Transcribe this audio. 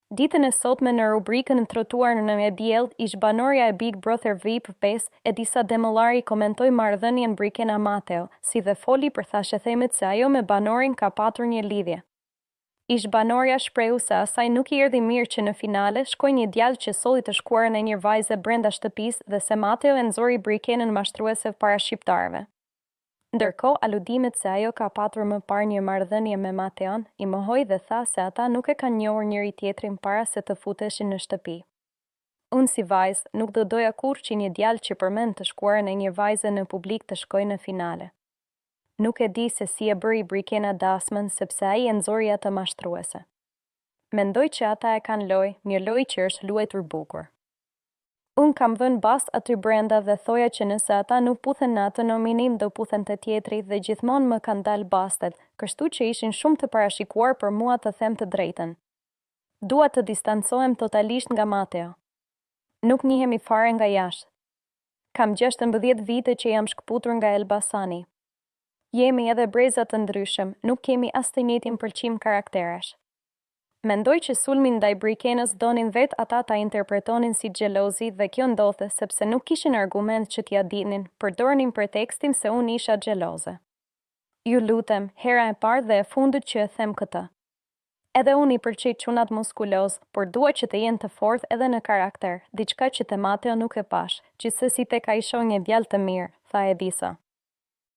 Ditën e sotme në rubrikën trotuar në Me Bjellë, ish banorja e Big Brother VIP 5 e disa Demollari komentoi marrëdhënien Brikena Mateo, si dhe foli për thashethemet se ajo me banorin ka patur një lidhje. Ish banorja shprehu se asaj nuk I erdhi mirë që në finale shkoi një djalë që solli të shkuarën e një vajze brenda shtëpisë dhe se Mateo e nxori Brikenën mashtruese para shqiptarëve. Ndërkohë, aludimet se ajo ka patur më parë një marrëdhënie me Mateon, I mohoi dhe tha se ata nuk e kanë njohur njëri tjetrin para se të futeshin në shtëpi. Unë si vajzë nuk do doja kurrë që një djalë që përmend të shkuarën e një vajze në publik të shkojë në finale. Nuk e di se si e bëri Brikena dasmën sepse ai e nxori atë mashtruese. Mendoj që ata e kanë lojë, një lojë që është luajtur bukur. Unë kam vënë bast aty brenda dhe thoja që nëse ata nuk puthen në atë nominim do puthen të tjetri dhe gjithmonë më kanë dalë bastet, kështu që ishin shumë të parashikuar për mua të them të drejtën. Dua të distancohem totalisht nga Mateo. Nuk njihemi fare nga jashtë. Kam 16 vite që jam shkëputur nga Elbasani. Jemi edhe breza të ndryshëm, nuk kemi as të njëjtin pëlqim karakterash. Mendoj që sulmin ndaj Brikenës donin vetë ata ta interpretonin si xhelozi dhe kjo ndodhte sepse nuk kishin argument që t'ia dinin, përdornin pretekstin se unë isha xheloze. Ju lutem, hera e parë dhe e fundit që e them këtë. Edhe unë I pëlqej çunat muskuloz, por dua që të jenë të fortë edhe në karakter, diçka që te Mateo nuk e pash, gjithsesi tek ai shoh një djalë të mirë, tha Edisa.